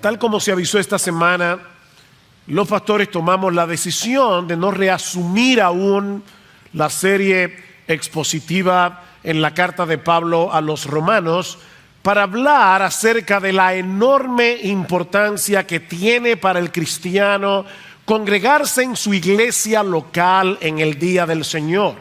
Tal como se avisó esta semana, los pastores tomamos la decisión de no reasumir aún la serie expositiva en la carta de Pablo a los romanos para hablar acerca de la enorme importancia que tiene para el cristiano congregarse en su iglesia local en el día del Señor.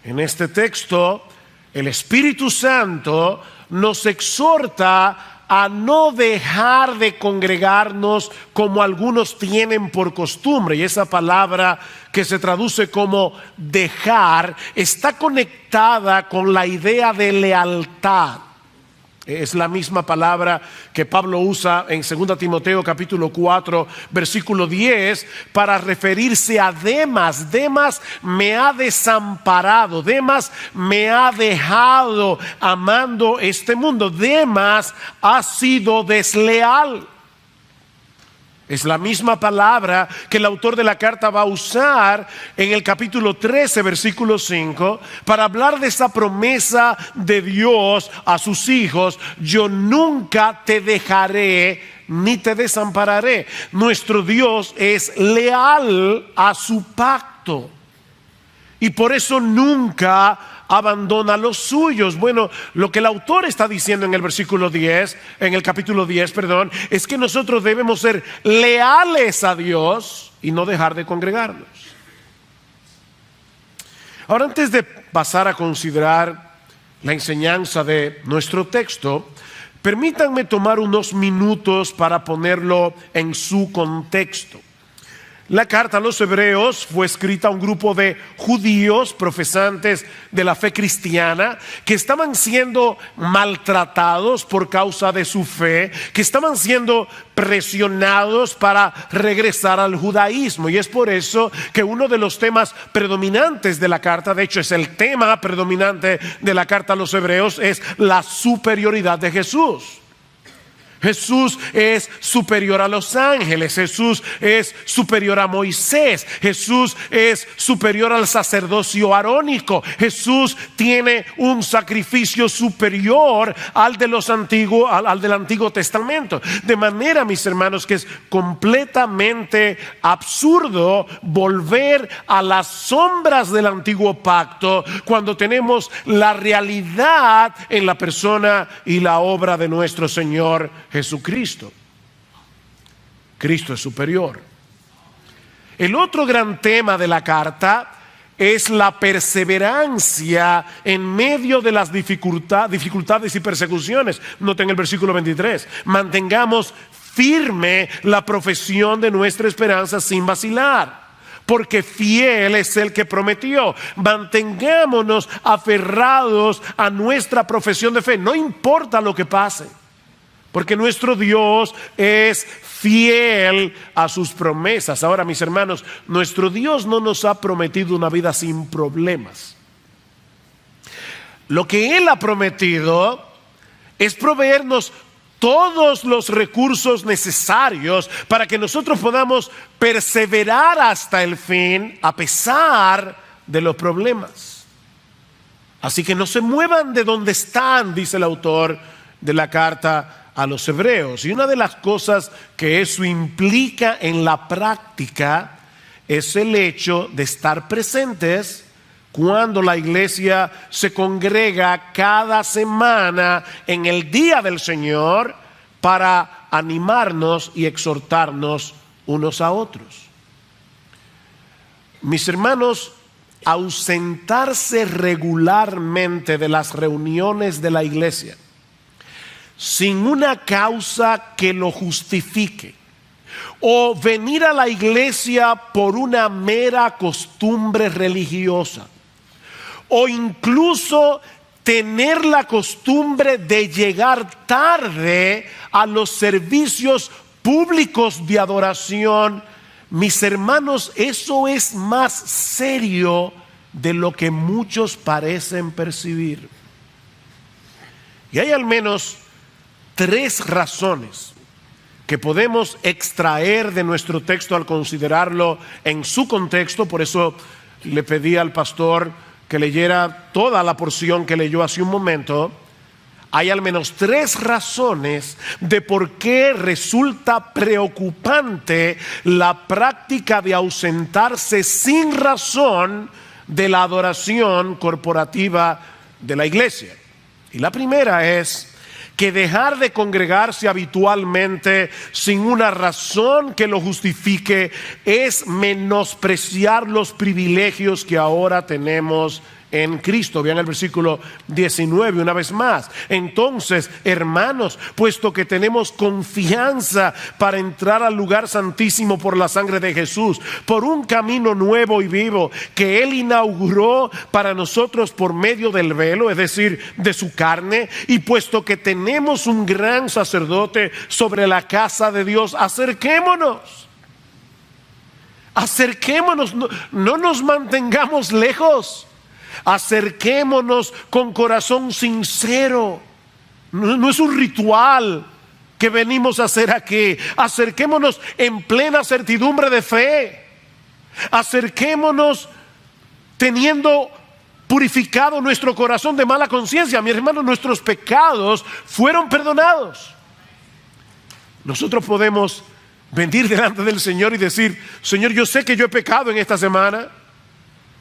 En este texto, el Espíritu Santo nos exhorta a no dejar de congregarnos como algunos tienen por costumbre. Y esa palabra que se traduce como dejar está conectada con la idea de lealtad. Es la misma palabra que Pablo usa en 2 Timoteo capítulo 4 versículo 10 para referirse a Demas. Demas me ha desamparado, Demas me ha dejado amando este mundo. Demas ha sido desleal. Es la misma palabra que el autor de la carta va a usar en el capítulo 13, versículo 5, para hablar de esa promesa de Dios a sus hijos: yo nunca te dejaré ni te desampararé. Nuestro Dios es leal a su pacto y por eso nunca abandona a los suyos. Bueno, lo que el autor está diciendo en el versículo 10, en el capítulo 10, es que nosotros debemos ser leales a Dios y no dejar de congregarnos. Ahora, antes de pasar a considerar la enseñanza de nuestro texto, permítanme tomar unos minutos para ponerlo en su contexto. La carta a los hebreos fue escrita a un grupo de judíos profesantes de la fe cristiana que estaban siendo maltratados por causa de su fe, que estaban siendo presionados para regresar al judaísmo. Y es por eso que uno de los temas predominantes de la carta, de hecho es el tema predominante de la carta a los hebreos, es la superioridad de Jesús. Jesús es superior a los ángeles, Jesús es superior a Moisés, Jesús es superior al sacerdocio arónico, Jesús tiene un sacrificio superior al del Antiguo Testamento. De manera, mis hermanos, que es completamente absurdo volver a las sombras del antiguo pacto cuando tenemos la realidad en la persona y la obra de nuestro Señor Jesucristo. Cristo es superior. El otro gran tema de la carta es la perseverancia en medio de las dificultades y persecuciones. Noten el versículo 23. Mantengamos firme la profesión de nuestra esperanza sin vacilar, porque fiel es el que prometió. Mantengámonos aferrados a nuestra profesión de fe, no importa lo que pase, porque nuestro Dios es fiel a sus promesas. Ahora, mis hermanos, nuestro Dios no nos ha prometido una vida sin problemas. Lo que Él ha prometido es proveernos todos los recursos necesarios para que nosotros podamos perseverar hasta el fin a pesar de los problemas. Así que no se muevan de donde están, dice el autor de la carta a los hebreos. Y una de las cosas que eso implica en la práctica es el hecho de estar presentes cuando la iglesia se congrega cada semana en el día del Señor para animarnos y exhortarnos unos a otros. Mis hermanos, ausentarse regularmente de las reuniones de la iglesia sin una causa que lo justifique, o venir a la iglesia por una mera costumbre religiosa, o incluso tener la costumbre de llegar tarde a los servicios públicos de adoración, mis hermanos, eso es más serio de lo que muchos parecen percibir. Y hay al menos 3 razones que podemos extraer de nuestro texto al considerarlo en su contexto. Por eso le pedí al pastor que leyera toda la porción que leyó hace un momento. hay al menos 3 razones de por qué resulta preocupante la práctica de ausentarse sin razón de la adoración corporativa de la iglesia. Y la primera es que dejar de congregarse habitualmente sin una razón que lo justifique es menospreciar los privilegios que ahora tenemos en Cristo. Vean el versículo 19 una vez más. Entonces, hermanos, puesto que tenemos confianza para entrar al lugar santísimo por la sangre de Jesús, por un camino nuevo y vivo que Él inauguró para nosotros por medio del velo, es decir, de su carne, y puesto que tenemos un gran sacerdote sobre la casa de Dios, acerquémonos. Acerquémonos, no nos mantengamos lejos. Acerquémonos con corazón sincero. No es un ritual que venimos a hacer aquí. Acerquémonos en plena certidumbre de fe. Acerquémonos teniendo purificado nuestro corazón de mala conciencia. Mi hermano, nuestros pecados fueron perdonados. Nosotros podemos venir delante del Señor y decir: Señor, yo sé que yo he pecado en esta semana,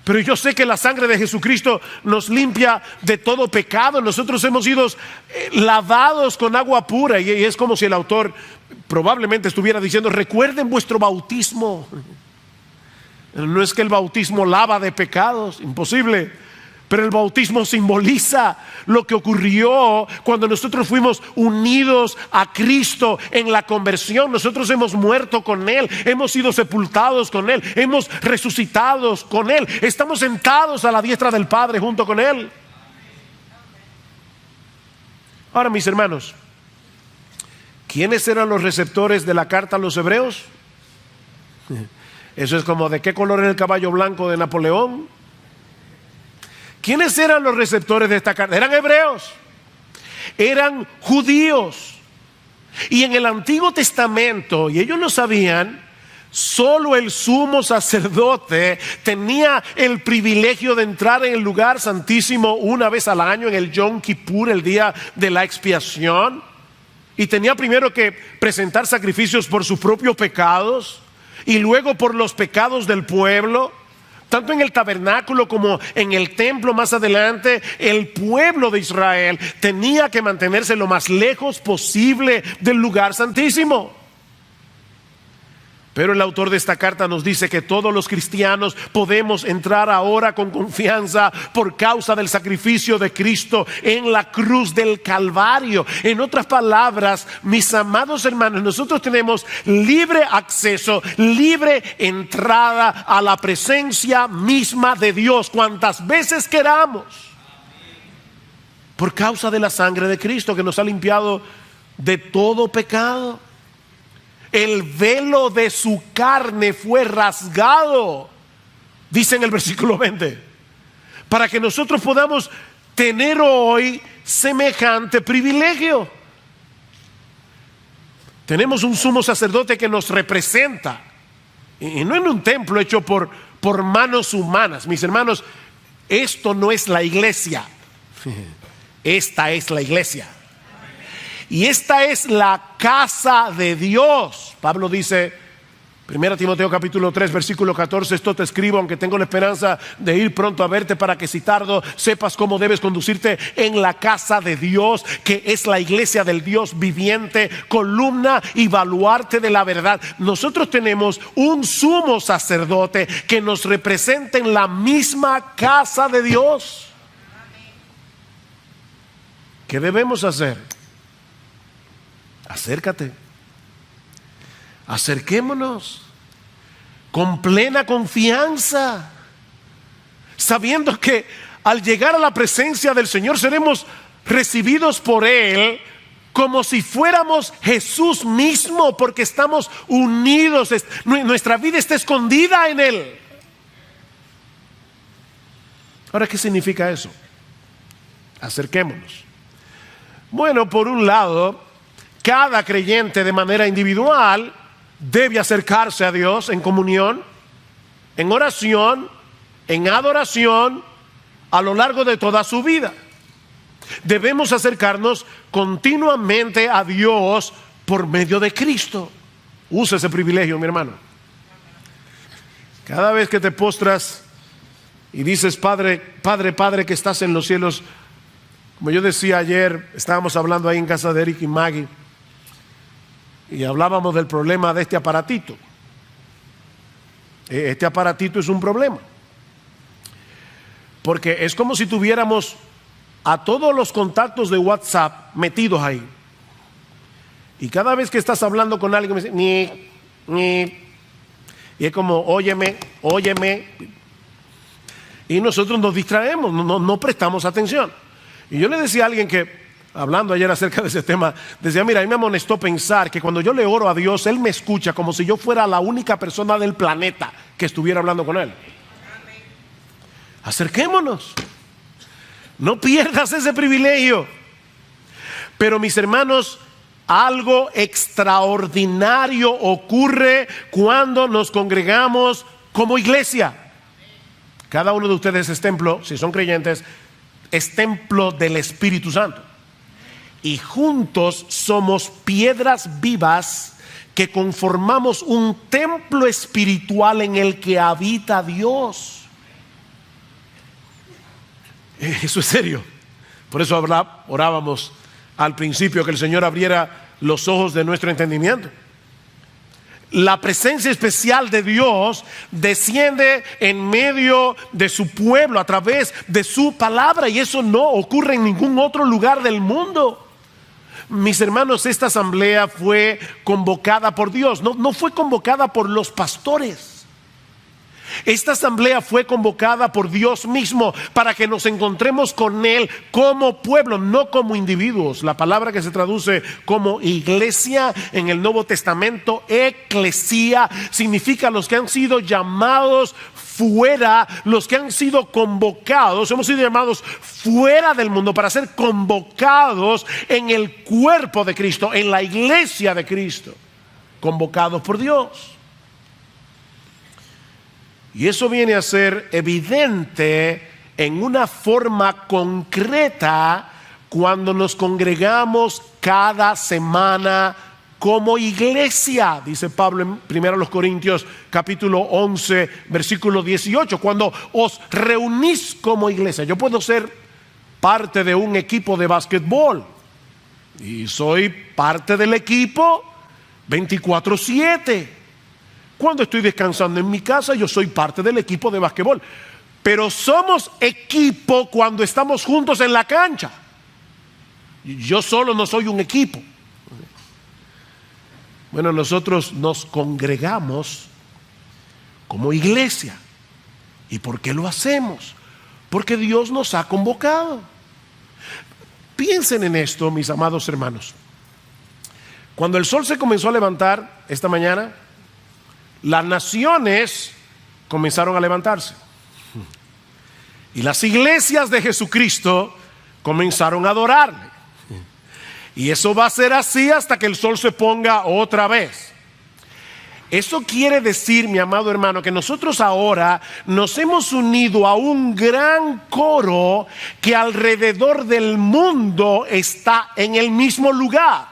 pero yo sé que la sangre de Jesucristo nos limpia de todo pecado. Nosotros hemos sido lavados con agua pura. Y es como si el autor probablemente estuviera diciendo: recuerden vuestro bautismo. No es que el bautismo lava de pecados, imposible. Pero el bautismo simboliza lo que ocurrió cuando nosotros fuimos unidos a Cristo en la conversión. Nosotros hemos muerto con Él, hemos sido sepultados con Él, hemos resucitado con Él, estamos sentados a la diestra del Padre junto con Él. Ahora, mis hermanos, ¿quiénes eran los receptores de la carta a los hebreos? Eso es como: ¿de qué color es el caballo blanco de Napoleón? ¿Quiénes eran los receptores de esta carta? Eran hebreos, eran judíos. Y en el Antiguo Testamento, y ellos lo sabían, solo el sumo sacerdote tenía el privilegio de entrar en el lugar santísimo una vez al año, en el Yom Kippur, el día de la expiación. Y tenía primero que presentar sacrificios por sus propios pecados y luego por los pecados del pueblo. Tanto en el tabernáculo como en el templo más adelante, el pueblo de Israel tenía que mantenerse lo más lejos posible del lugar santísimo. Pero el autor de esta carta nos dice que todos los cristianos podemos entrar ahora con confianza por causa del sacrificio de Cristo en la cruz del Calvario. En otras palabras, mis amados hermanos, nosotros tenemos libre acceso, libre entrada a la presencia misma de Dios cuantas veces queramos, por causa de la sangre de Cristo que nos ha limpiado de todo pecado. El velo de su carne fue rasgado, dice en el versículo 20, para que nosotros podamos tener hoy semejante privilegio. Tenemos un sumo sacerdote que nos representa, y no en un templo hecho por manos humanas. Mis hermanos, esto no es la iglesia, esta es la iglesia. Y esta es la casa de Dios. Pablo dice, 1 Timoteo capítulo 3 versículo 14: esto te escribo aunque tengo la esperanza de ir pronto a verte, para que si tardo sepas cómo debes conducirte en la casa de Dios, que es la iglesia del Dios viviente, columna y baluarte de la verdad. Nosotros tenemos un sumo sacerdote que nos representa en la misma casa de Dios. ¿Qué debemos hacer? Acércate, acerquémonos con plena confianza, sabiendo que al llegar a la presencia del Señor seremos recibidos por Él como si fuéramos Jesús mismo, porque estamos unidos, nuestra vida está escondida en Él. Ahora, ¿qué significa eso? Acerquémonos. Bueno, por un lado, cada creyente de manera individual debe acercarse a Dios en comunión, en oración, en adoración, a lo largo de toda su vida. Debemos acercarnos continuamente a Dios por medio de Cristo. Usa ese privilegio, mi hermano. Cada vez que te postras y dices, Padre, Padre, Padre que estás en los cielos, como yo decía ayer, estábamos hablando ahí en casa de Eric y Maggie, y hablábamos del problema de este aparatito. Este aparatito es un problema, porque es como si tuviéramos a todos los contactos de WhatsApp metidos ahí. Y cada vez que estás hablando con alguien me dice, ni. Y es como, óyeme. Y nosotros nos distraemos, no prestamos atención. Y yo le decía a alguien que, hablando ayer acerca de ese tema, decía, mira, a mí me amonestó pensar que cuando yo le oro a Dios, Él me escucha como si yo fuera la única persona del planeta que estuviera hablando con Él. Acerquémonos. No pierdas ese privilegio. Pero mis hermanos, algo extraordinario ocurre cuando nos congregamos como iglesia. Cada uno de ustedes es templo, si son creyentes, es templo del Espíritu Santo. Y juntos somos piedras vivas que conformamos un templo espiritual en el que habita Dios. Eso es serio. Por eso orábamos al principio que el Señor abriera los ojos de nuestro entendimiento. La presencia especial de Dios desciende en medio de su pueblo a través de su palabra, y eso no ocurre en ningún otro lugar del mundo. Mis hermanos, esta asamblea fue convocada por Dios, no fue convocada por los pastores. Esta asamblea fue convocada por Dios mismo para que nos encontremos con Él como pueblo, no como individuos. La palabra que se traduce como iglesia en el Nuevo Testamento, eclesia, significa los que han sido llamados fuera, los que han sido convocados. Hemos sido llamados fuera del mundo para ser convocados en el cuerpo de Cristo, en la iglesia de Cristo, convocados por Dios. Y eso viene a ser evidente en una forma concreta cuando nos congregamos cada semana como iglesia. Dice Pablo en 1 Corintios capítulo 11 versículo 18, cuando os reunís como iglesia. Yo puedo ser parte de un equipo de básquetbol y soy parte del equipo 24/7. Cuando estoy descansando en mi casa, yo soy parte del equipo de básquetbol. Pero somos equipo cuando estamos juntos en la cancha. Yo solo no soy un equipo. Bueno, nosotros nos congregamos como iglesia. ¿Y por qué lo hacemos? Porque Dios nos ha convocado. Piensen en esto, mis amados hermanos. Cuando el sol se comenzó a levantar esta mañana, las naciones comenzaron a levantarse y las iglesias de Jesucristo comenzaron a adorarle, y eso va a ser así hasta que el sol se ponga otra vez. Eso quiere decir, mi amado hermano, que nosotros ahora nos hemos unido a un gran coro que alrededor del mundo está en el mismo lugar.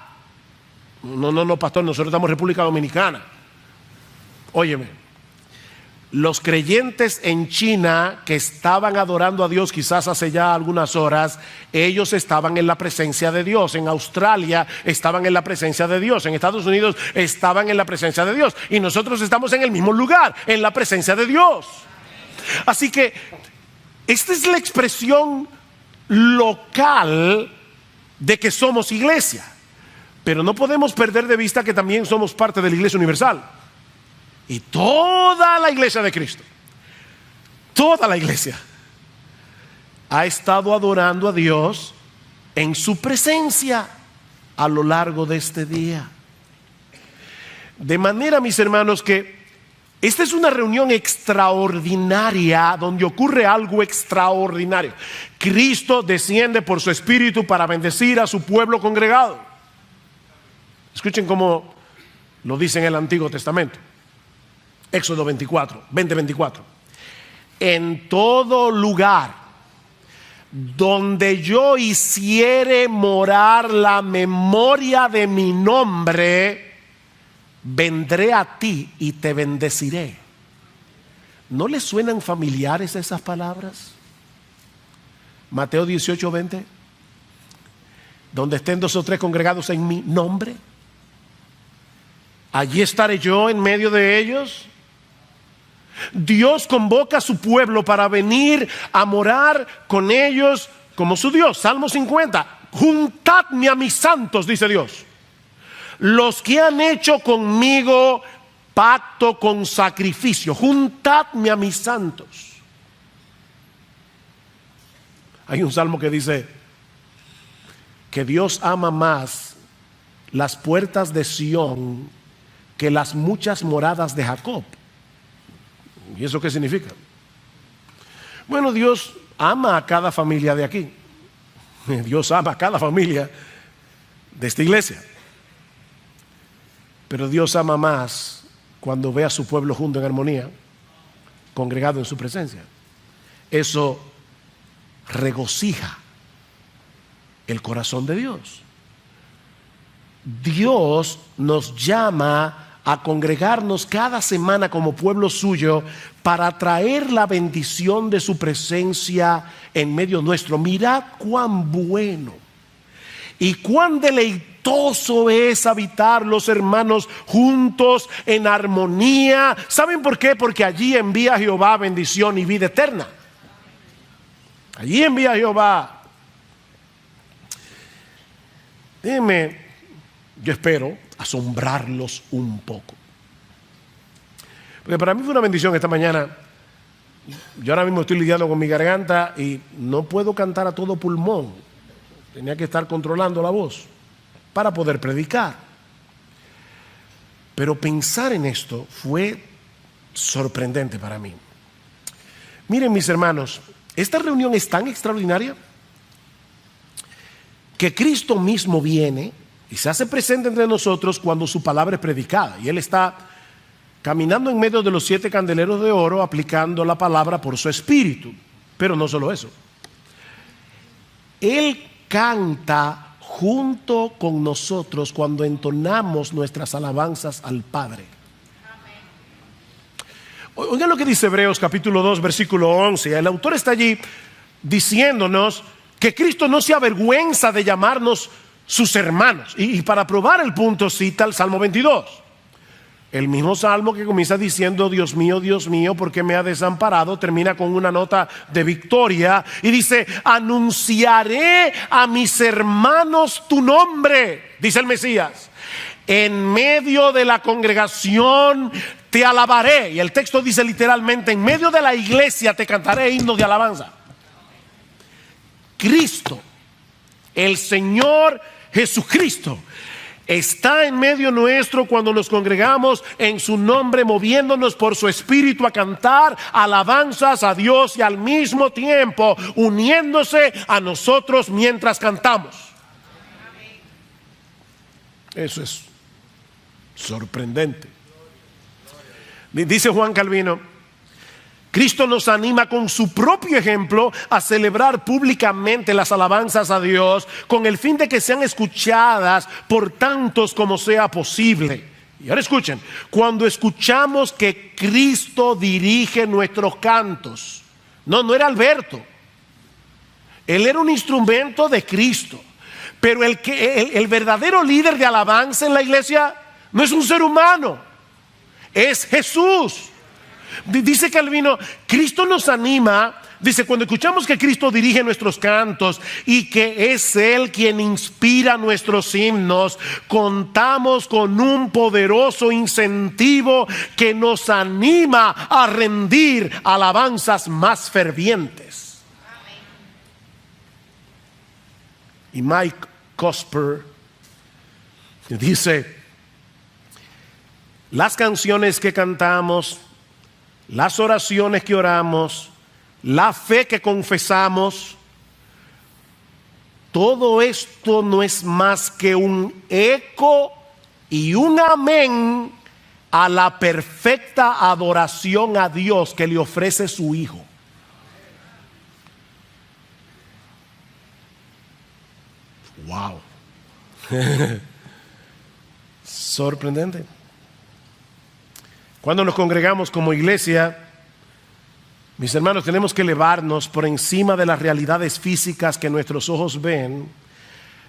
No, pastor, nosotros estamos en República Dominicana. Óyeme, los creyentes en China que estaban adorando a Dios quizás hace ya algunas horas, ellos estaban en la presencia de Dios. En Australia estaban en la presencia de Dios. En Estados Unidos estaban en la presencia de Dios. Y nosotros estamos en el mismo lugar, en la presencia de Dios. Así que esta es la expresión local de que somos iglesia. Pero no podemos perder de vista que también somos parte de la iglesia universal. Y toda la iglesia de Cristo, toda la iglesia ha estado adorando a Dios en su presencia a lo largo de este día. De manera, mis hermanos, que esta es una reunión extraordinaria donde ocurre algo extraordinario. Cristo desciende por su Espíritu para bendecir a su pueblo congregado. Escuchen cómo lo dice en el Antiguo Testamento. Éxodo 20:24. En todo lugar donde yo hiciere morar la memoria de mi nombre, vendré a ti y te bendeciré. ¿No le suenan familiares esas palabras? Mateo 18:20. Donde estén 2 o 3 congregados en mi nombre, allí estaré yo en medio de ellos. Dios convoca a su pueblo para venir a morar con ellos como su Dios. Salmo 50. Juntadme a mis santos, dice Dios, los que han hecho conmigo pacto con sacrificio. Juntadme a mis santos. Hay un salmo que dice que Dios ama más las puertas de Sión que las muchas moradas de Jacob. ¿Y eso qué significa? Bueno, Dios ama a cada familia de aquí. Dios ama a cada familia de esta iglesia. Pero Dios ama más cuando ve a su pueblo junto en armonía, congregado en su presencia. Eso regocija el corazón de Dios. Dios nos llama a congregarnos cada semana como pueblo suyo para traer la bendición de su presencia en medio nuestro. Mirad cuán bueno y cuán deleitoso es habitar los hermanos juntos en armonía. ¿Saben por qué? Porque allí envía Jehová bendición y vida eterna. Allí envía Jehová. Déjenme, yo espero asombrarlos un poco, porque para mí fue una bendición esta mañana. Yo ahora mismo estoy lidiando con mi garganta y no puedo cantar a todo pulmón. Tenía que estar controlando la voz para poder predicar. Pero pensar en esto fue sorprendente para mí. Miren, mis hermanos, esta reunión es tan extraordinaria que Cristo mismo viene y se hace presente entre nosotros cuando su palabra es predicada. Y Él está caminando en medio de los 7 candeleros de oro, aplicando la palabra por su espíritu. Pero no solo eso. Él canta junto con nosotros cuando entonamos nuestras alabanzas al Padre. Oigan lo que dice Hebreos capítulo 2, versículo 11. El autor está allí diciéndonos que Cristo no se avergüenza de llamarnos sus hermanos. Y para probar el punto cita el Salmo 22. El mismo salmo que comienza diciendo Dios mío, ¿por qué me ha desamparado? Termina con una nota de victoria y dice: anunciaré a mis hermanos tu nombre, dice el Mesías. En medio de la congregación te alabaré. Y el texto dice literalmente: en medio de la iglesia te cantaré himnos de alabanza. Cristo, el Señor Jesucristo, está en medio nuestro cuando nos congregamos en su nombre, moviéndonos por su espíritu a cantar alabanzas a Dios y al mismo tiempo uniéndose a nosotros mientras cantamos. Eso es sorprendente. Dice Juan Calvino: Cristo nos anima con su propio ejemplo a celebrar públicamente las alabanzas a Dios con el fin de que sean escuchadas por tantos como sea posible. Y ahora escuchen, cuando escuchamos que Cristo dirige nuestros cantos, no era Alberto, él era un instrumento de Cristo, pero el verdadero líder de alabanza en la iglesia no es un ser humano, es Jesús. Dice Calvino, Cristo nos anima, dice, cuando escuchamos que Cristo dirige nuestros cantos y que es Él quien inspira nuestros himnos, contamos con un poderoso incentivo que nos anima a rendir alabanzas más fervientes. Y Mike Cosper dice: las canciones que cantamos, las oraciones que oramos, la fe que confesamos, todo esto no es más que un eco y un amén a la perfecta adoración a Dios que le ofrece su Hijo. Wow. Sorprendente. Cuando nos congregamos como iglesia, mis hermanos, tenemos que elevarnos por encima de las realidades físicas que nuestros ojos ven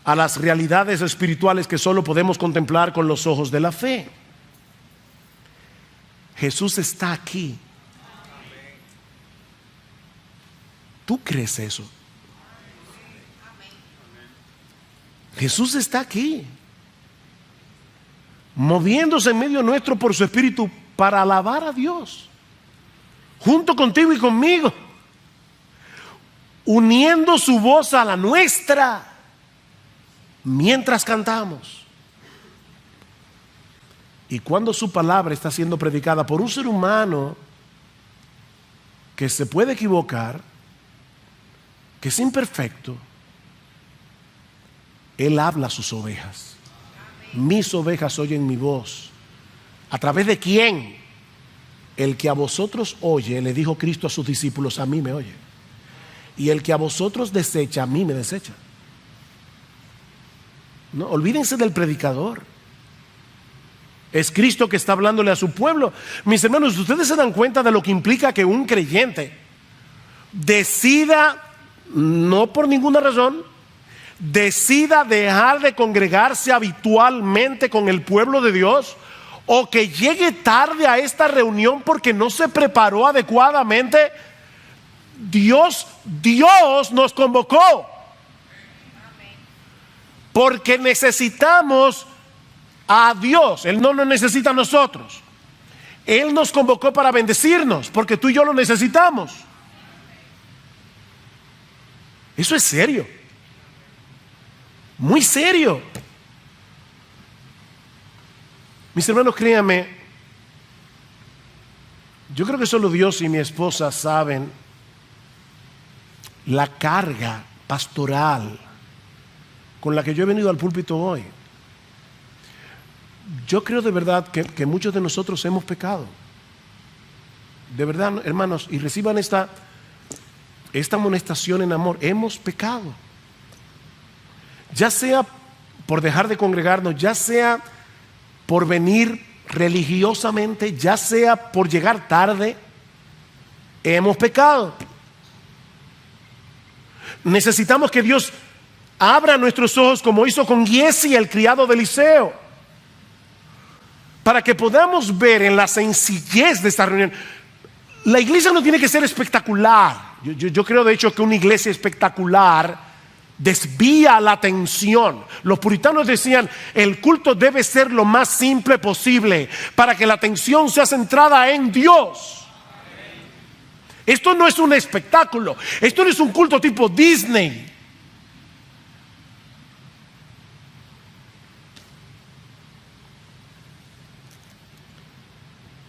a las realidades espirituales que solo podemos contemplar con los ojos de la fe. Jesús está aquí. ¿Tú crees eso? Jesús está aquí, moviéndose en medio nuestro por su Espíritu para alabar a Dios, junto contigo y conmigo, uniendo su voz a la nuestra mientras cantamos. Y cuando su palabra está siendo predicada por un ser humano que se puede equivocar, que es imperfecto, Él habla a sus ovejas. Mis ovejas oyen mi voz. ¿A través de quién? El que a vosotros oye, le dijo Cristo a sus discípulos, a mí me oye. Y el que a vosotros desecha, a mí me desecha. No, olvídense del predicador. Es Cristo que está hablándole a su pueblo. Mis hermanos, ustedes se dan cuenta de lo que implica que un creyente decida, no por ninguna razón, decida dejar de congregarse habitualmente con el pueblo de Dios, o que llegue tarde a esta reunión porque no se preparó adecuadamente. Dios nos convocó porque necesitamos a Dios. Él no nos necesita a nosotros. Él nos convocó para bendecirnos porque tú y yo lo necesitamos. Eso es serio, muy serio. Mis hermanos, créanme, yo creo que solo Dios y mi esposa saben la carga pastoral con la que yo he venido al púlpito hoy. Yo creo de verdad que muchos de nosotros hemos pecado. De verdad, hermanos, y reciban esta amonestación en amor. Hemos pecado. Ya sea por dejar de congregarnos, ya sea por venir religiosamente, ya sea por llegar tarde, hemos pecado. Necesitamos que Dios abra nuestros ojos como hizo con Giesi, el criado de Eliseo, para que podamos ver en la sencillez de esta reunión. La iglesia no tiene que ser espectacular. Yo creo de hecho que una iglesia espectacular desvía la atención. Los puritanos decían, el culto debe ser lo más simple posible para que la atención sea centrada en Dios. Esto no es un espectáculo, esto no es un culto tipo Disney.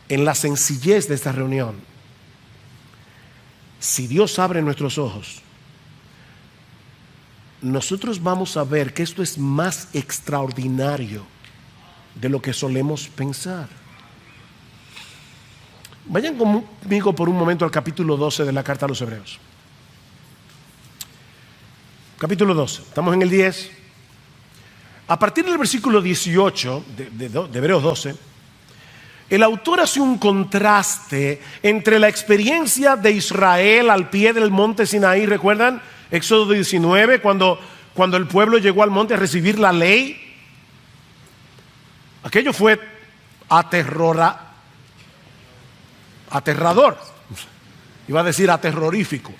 En la sencillez de esta reunión, si Dios abre nuestros ojos, nosotros vamos a ver que esto es más extraordinario de lo que solemos pensar. Vayan conmigo por un momento al capítulo 12 de la carta a los Hebreos. Capítulo 12, estamos en el 10. A partir del versículo 18 de Hebreos 12, el autor hace un contraste entre la experiencia de Israel al pie del monte Sinaí. ¿Recuerdan? Éxodo 19, cuando el pueblo llegó al monte a recibir la ley. Aquello fue aterrador. Iba a decir aterrorífico.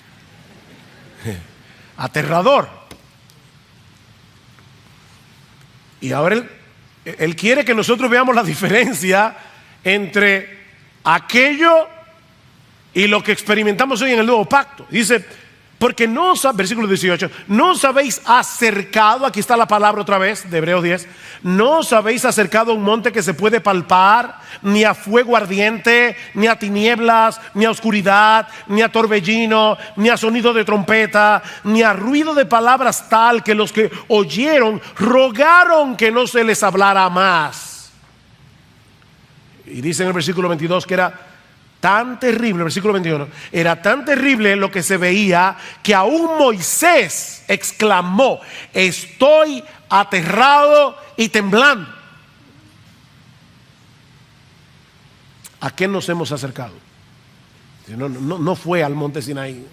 Aterrador. Y ahora él quiere que nosotros veamos la diferencia entre aquello y lo que experimentamos hoy en el nuevo pacto. Dice, porque versículo 18, no os habéis acercado, aquí está la palabra otra vez de Hebreos 10, no os habéis acercado a un monte que se puede palpar, ni a fuego ardiente, ni a tinieblas, ni a oscuridad, ni a torbellino, ni a sonido de trompeta, ni a ruido de palabras tal que los que oyeron rogaron que no se les hablara más. Y dice en el versículo 22 que era tan terrible, versículo 21, era tan terrible lo que se veía que aún Moisés exclamó: estoy aterrado y temblando. ¿A qué nos hemos acercado? No fue al monte Sinaí.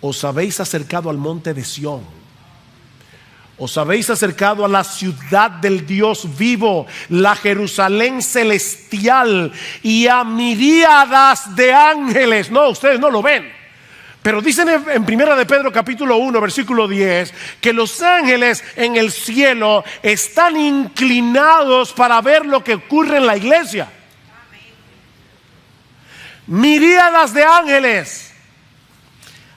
Os habéis acercado al monte de Sión. Os habéis acercado a la ciudad del Dios vivo, la Jerusalén celestial, y a miríadas de ángeles. No, ustedes no lo ven, pero dicen en Primera de Pedro capítulo 1 versículo 10 que los ángeles en el cielo están inclinados para ver lo que ocurre en la iglesia. Miríadas de ángeles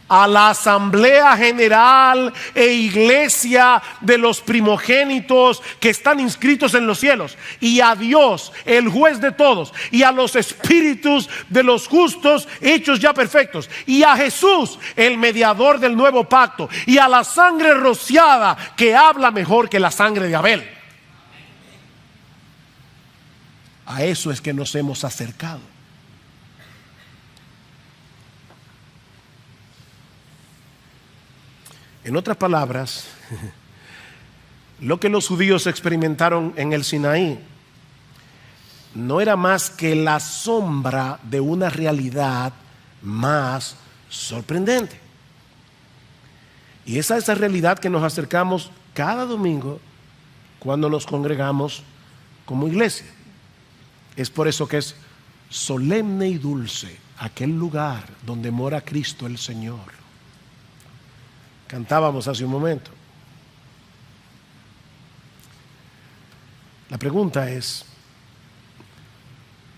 a la asamblea general e iglesia de los primogénitos que están inscritos en los cielos, y a Dios, el juez de todos, y a los espíritus de los justos hechos ya perfectos, y a Jesús, el mediador del nuevo pacto, y a la sangre rociada que habla mejor que la sangre de Abel. A eso es que nos hemos acercado. En otras palabras, lo que los judíos experimentaron en el Sinaí no era más que la sombra de una realidad más sorprendente. Y es a esa realidad que nos acercamos cada domingo cuando nos congregamos como iglesia. Es por eso que es solemne y dulce aquel lugar donde mora Cristo el Señor. Cantábamos hace un momento. La pregunta es,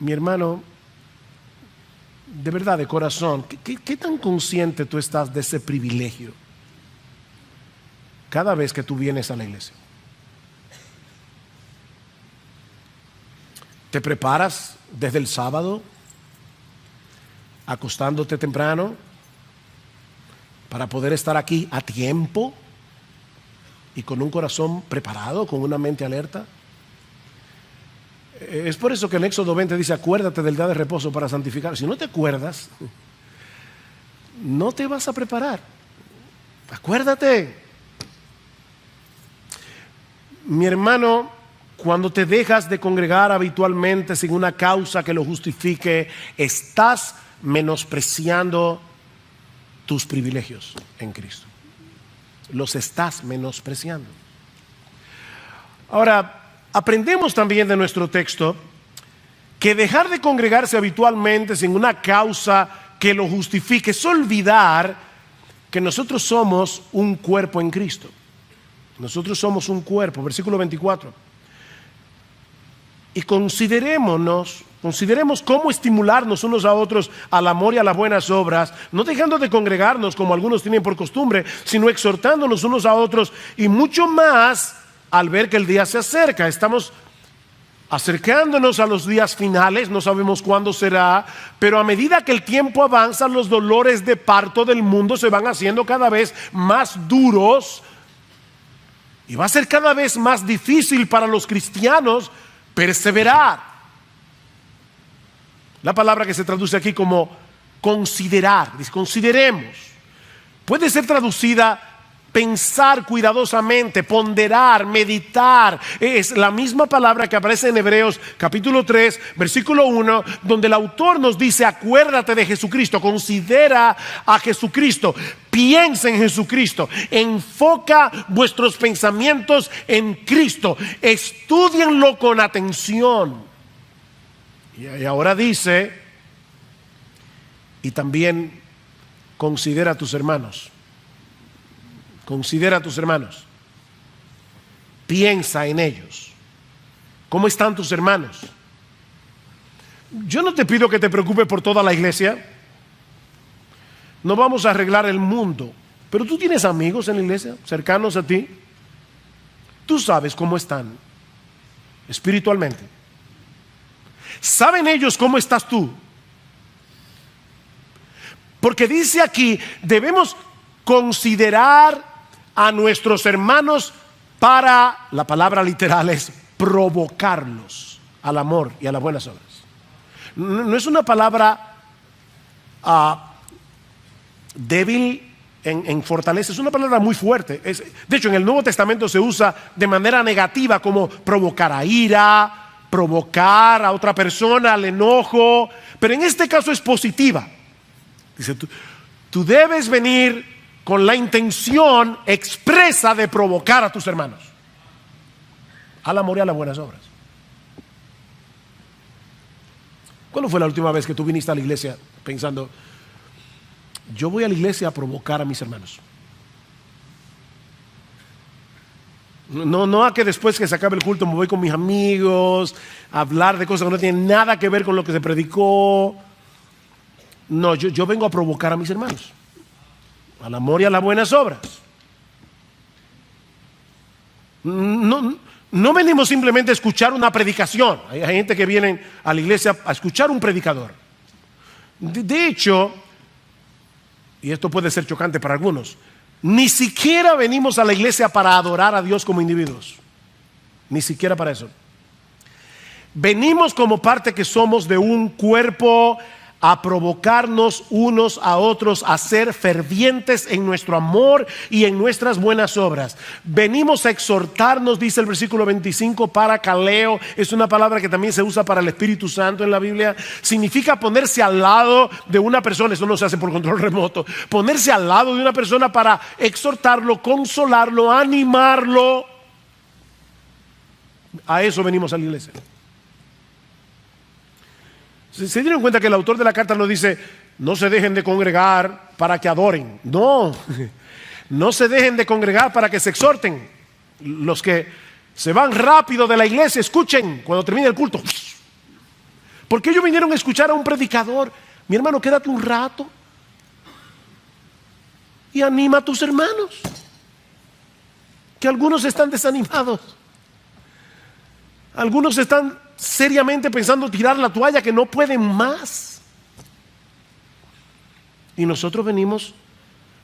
mi hermano, de verdad, de corazón, ¿qué tan consciente tú estás de ese privilegio cada vez que tú vienes a la iglesia? ¿Te preparas desde el sábado, acostándote temprano, para poder estar aquí a tiempo y con un corazón preparado, con una mente alerta? Es por eso que en Éxodo 20 dice: acuérdate del día de reposo para santificar. Si no te acuerdas, no te vas a preparar. Acuérdate. Mi hermano, cuando te dejas de congregar habitualmente sin una causa que lo justifique, estás menospreciando tus privilegios en Cristo. Los estás menospreciando. Ahora, aprendemos también de nuestro texto que dejar de congregarse habitualmente sin una causa que lo justifique es olvidar que nosotros somos un cuerpo en Cristo. Nosotros somos un cuerpo, versículo 24. Y consideremos cómo estimularnos unos a otros al amor y a las buenas obras, no dejando de congregarnos como algunos tienen por costumbre, sino exhortándonos unos a otros, y mucho más al ver que el día se acerca. Estamos acercándonos a los días finales, no sabemos cuándo será, pero a medida que el tiempo avanza, los dolores de parto del mundo se van haciendo cada vez más duros, y va a ser cada vez más difícil para los cristianos perseverar. La palabra que se traduce aquí como considerar, dice consideremos, puede ser traducida pensar cuidadosamente, ponderar, meditar. Es la misma palabra que aparece en Hebreos capítulo 3 versículo 1, donde el autor nos dice: acuérdate de Jesucristo, considera a Jesucristo, piensa en Jesucristo, enfoca vuestros pensamientos en Cristo, estúdienlo con atención. Y ahora dice: y también considera a tus hermanos. Considera a tus hermanos. Piensa en ellos. ¿Cómo están tus hermanos? Yo no te pido que te preocupes por toda la iglesia. No vamos a arreglar el mundo. Pero tú tienes amigos en la iglesia, cercanos a ti. Tú sabes cómo están espiritualmente. ¿Saben ellos cómo estás tú? Porque dice aquí, debemos considerar a nuestros hermanos para, la palabra literal es provocarlos al amor y a las buenas obras. No es una palabra débil en fortaleza, es una palabra muy fuerte. De hecho, en el Nuevo Testamento se usa de manera negativa, como provocar a ira, provocar a otra persona al enojo, pero en este caso es positiva. Dice, tú debes venir con la intención expresa de provocar a tus hermanos al amor y a las buenas obras. ¿Cuándo fue la última vez que tú viniste a la iglesia pensando, yo voy a la iglesia a provocar a mis hermanos? No a que después que se acabe el culto me voy con mis amigos a hablar de cosas que no tienen nada que ver con lo que se predicó. No, yo vengo a provocar a mis hermanos al amor y a las buenas obras. No venimos simplemente a escuchar una predicación. Hay gente que viene a la iglesia a escuchar un predicador. De hecho, y esto puede ser chocante para algunos, ni siquiera venimos a la iglesia para adorar a Dios como individuos. Ni siquiera para eso. Venimos como parte que somos de un cuerpo a provocarnos unos a otros, a ser fervientes en nuestro amor y en nuestras buenas obras. Venimos a exhortarnos, dice el versículo 25, para caleo. Es una palabra que también se usa para el Espíritu Santo en la Biblia. Significa ponerse al lado de una persona. Eso no se hace por control remoto. Ponerse al lado de una persona para exhortarlo, consolarlo, animarlo. A eso venimos a la iglesia. ¿Se dieron cuenta que el autor de la carta no dice, no se dejen de congregar para que adoren? No se dejen de congregar para que se exhorten. Los que se van rápido de la iglesia, escuchen cuando termine el culto. ¿Por qué ellos vinieron a escuchar a un predicador? Mi hermano, quédate un rato y anima a tus hermanos, que algunos están desanimados. Algunos están seriamente pensando tirar la toalla, que no pueden más. Y nosotros venimos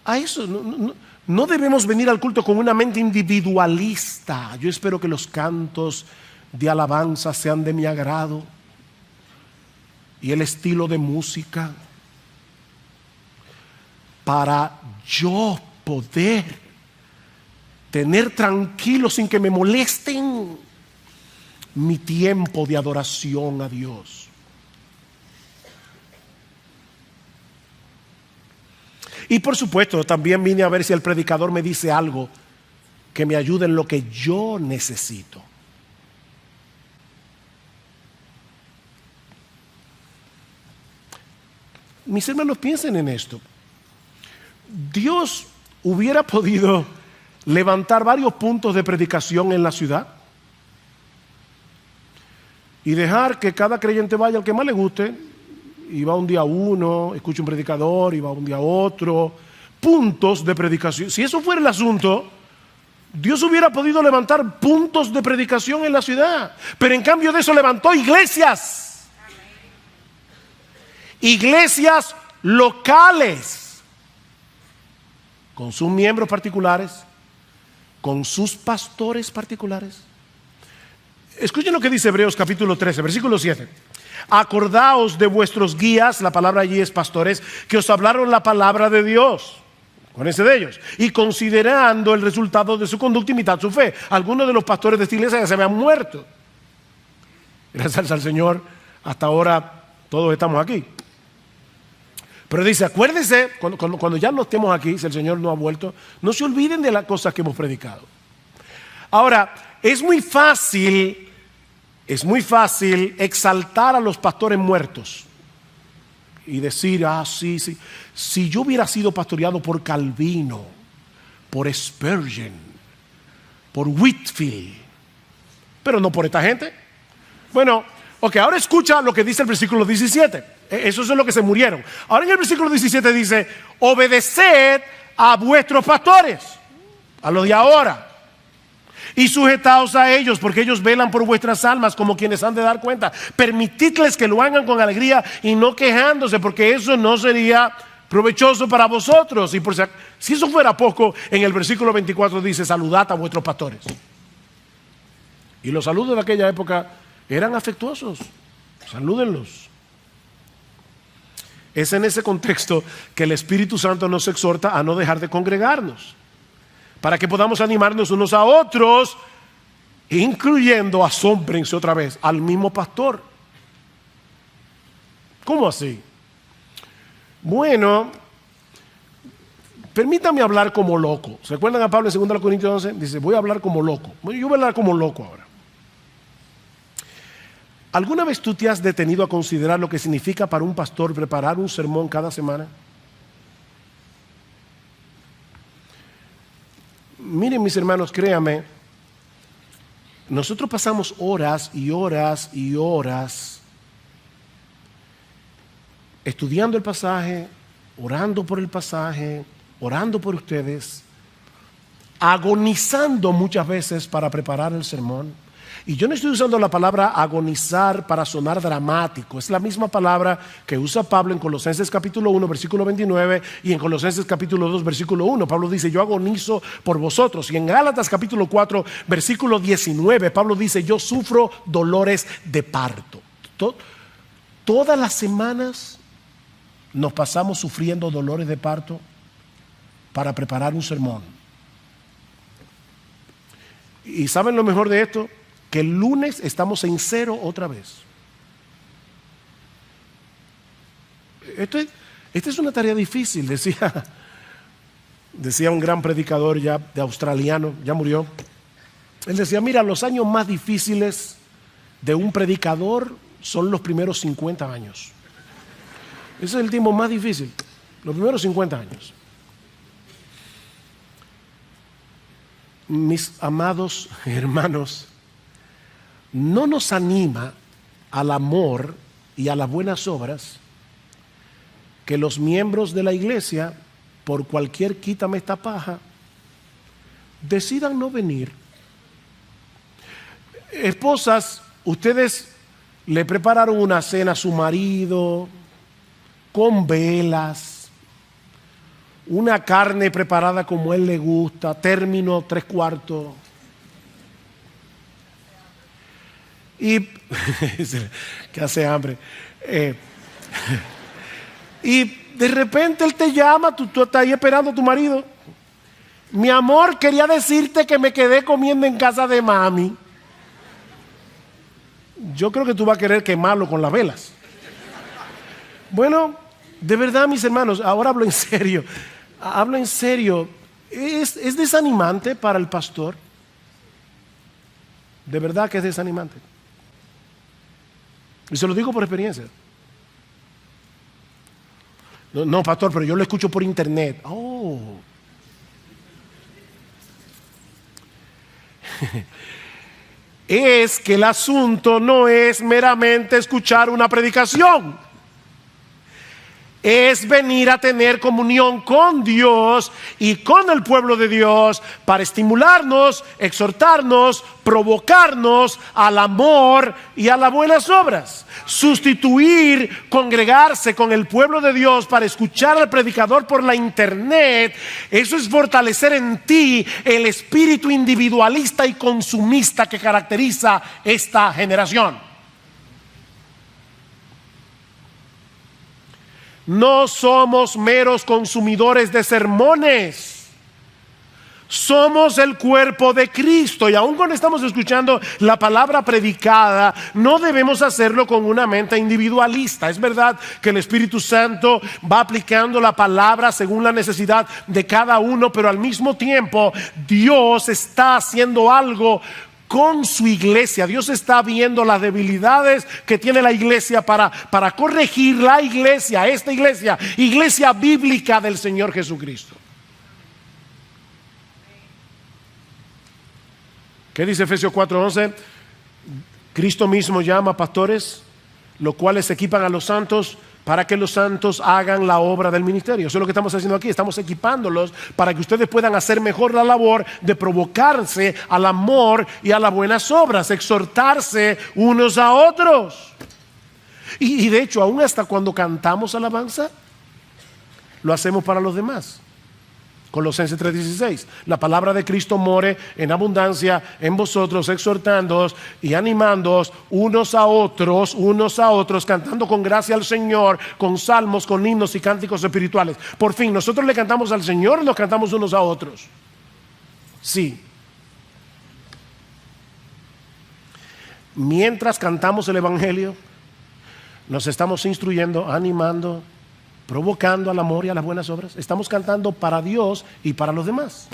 a eso. No debemos venir al culto con una mente individualista. Yo espero que los cantos de alabanza sean de mi agrado y el estilo de música, para yo poder tener tranquilo, sin que me molesten, mi tiempo de adoración a Dios. Y por supuesto, también vine a ver si el predicador me dice algo que me ayude en lo que yo necesito. Mis hermanos, piensen en esto. Dios hubiera podido levantar varios puntos de predicación en la ciudad y dejar que cada creyente vaya al que más le guste, y va un día uno, escucha un predicador, y va un día otro. Puntos de predicación. Si eso fuera el asunto, Dios hubiera podido levantar puntos de predicación en la ciudad. Pero en cambio de eso levantó iglesias. Iglesias locales, con sus miembros particulares, con sus pastores particulares. Escuchen lo que dice Hebreos capítulo 13, versículo 7. Acordaos de vuestros guías, la palabra allí es pastores, que os hablaron la palabra de Dios. Acuérdense de ellos. Y considerando el resultado de su conducta, imitad su fe. Algunos de los pastores de esta iglesia ya se habían muerto. Gracias al Señor, hasta ahora todos estamos aquí. Pero dice, acuérdense, cuando ya no estemos aquí, si el Señor no ha vuelto, no se olviden de las cosas que hemos predicado. Ahora, es muy fácil exaltar a los pastores muertos y decir, sí, si yo hubiera sido pastoreado por Calvino, por Spurgeon, por Whitfield, pero no por esta gente. Bueno, ok, ahora escucha lo que dice el versículo 17. Esos son los que se murieron. Ahora en el versículo 17 dice, obedeced a vuestros pastores, a los de ahora, y sujetaos a ellos, porque ellos velan por vuestras almas como quienes han de dar cuenta. Permitidles que lo hagan con alegría y no quejándose, porque eso no sería provechoso para vosotros. Y por si eso fuera poco, en el versículo 24 dice, saludad a vuestros pastores. Y los saludos de aquella época eran afectuosos. Salúdenlos. Es en ese contexto que el Espíritu Santo nos exhorta a no dejar de congregarnos, para que podamos animarnos unos a otros, incluyendo, asómbrense otra vez, al mismo pastor. ¿Cómo así? Bueno, permítame hablar como loco. ¿Se acuerdan a Pablo en 2 Corintios 11? Dice, voy a hablar como loco. Bueno, yo voy a hablar como loco ahora. ¿Alguna vez tú te has detenido a considerar lo que significa para un pastor preparar un sermón cada semana? Miren, mis hermanos, créanme, nosotros pasamos horas y horas y horas estudiando el pasaje, orando por el pasaje, orando por ustedes, agonizando muchas veces para preparar el sermón. Y yo no estoy usando la palabra agonizar para sonar dramático. Es la misma palabra que usa Pablo en Colosenses capítulo 1, versículo 29 y en Colosenses capítulo 2, versículo 1. Pablo dice, yo agonizo por vosotros. Y en Gálatas capítulo 4, versículo 19, Pablo dice, yo sufro dolores de parto. Todas las semanas nos pasamos sufriendo dolores de parto para preparar un sermón. ¿Y saben lo mejor de esto? Que el lunes estamos en cero otra vez. Esta es una tarea difícil, decía un gran predicador ya de australiano, ya murió. Él decía, mira, los años más difíciles de un predicador son los primeros 50 años. Ese es el tiempo más difícil, los primeros 50 años. Mis amados hermanos, no nos anima al amor y a las buenas obras que los miembros de la iglesia, por cualquier quítame esta paja, decidan no venir. Esposas, ustedes le prepararon una cena a su marido con velas, una carne preparada como a él le gusta, término 3/4. Y que hace hambre. Y de repente él te llama, tú estás ahí esperando a tu marido. Mi amor, quería decirte que me quedé comiendo en casa de mami. Yo creo que tú vas a querer quemarlo con las velas. Bueno, de verdad, mis hermanos, ahora hablo en serio. Hablo en serio. ¿Es desanimante para el pastor? De verdad que es desanimante. Y se lo digo por experiencia. No, pastor, pero yo lo escucho por internet. Oh. Es que el asunto no es meramente escuchar una predicación. Es venir a tener comunión con Dios y con el pueblo de Dios para estimularnos, exhortarnos, provocarnos al amor y a las buenas obras. Sustituir congregarse con el pueblo de Dios para escuchar al predicador por la internet, eso es fortalecer en ti el espíritu individualista y consumista que caracteriza esta generación. No somos meros consumidores de sermones. Somos el cuerpo de Cristo, y aun cuando estamos escuchando la palabra predicada, no debemos hacerlo con una mente individualista. Es verdad que el Espíritu Santo va aplicando la palabra según la necesidad de cada uno, pero al mismo tiempo Dios está haciendo algo con su iglesia. Dios está viendo las debilidades que tiene la iglesia para corregir la iglesia, esta iglesia bíblica del Señor Jesucristo. ¿Qué dice Efesios 4:11? Cristo mismo llama a pastores, los cuales equipan a los santos para que los santos hagan la obra del ministerio. Eso es lo que estamos haciendo aquí. Estamos equipándolos para que ustedes puedan hacer mejor la labor de provocarse al amor y a las buenas obras, exhortarse unos a otros. Y de hecho, aún hasta cuando cantamos alabanza, lo hacemos para los demás. Colosenses 3:16. La palabra de Cristo more en abundancia en vosotros, exhortándoos y animándoos unos a otros, cantando con gracia al Señor, con salmos, con himnos y cánticos espirituales. Por fin, ¿nosotros le cantamos al Señor o nos cantamos unos a otros? Sí. Mientras cantamos el Evangelio, nos estamos instruyendo, animando, provocando al amor y a las buenas obras. Estamos cantando para Dios y para los demás.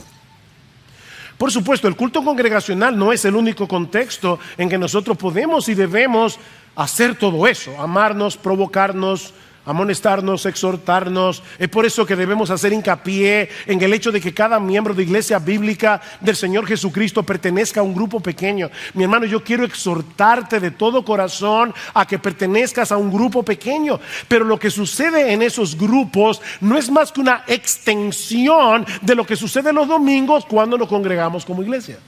Por supuesto, el culto congregacional no es el único contexto en que nosotros podemos y debemos hacer todo eso, amarnos, provocarnos, amonestarnos, exhortarnos. Es por eso que debemos hacer hincapié en el hecho de que cada miembro de iglesia bíblica del Señor Jesucristo pertenezca a un grupo pequeño. Mi hermano, yo quiero exhortarte de todo corazón a que pertenezcas a un grupo pequeño. Pero lo que sucede en esos grupos no es más que una extensión de lo que sucede los domingos cuando nos congregamos como iglesia.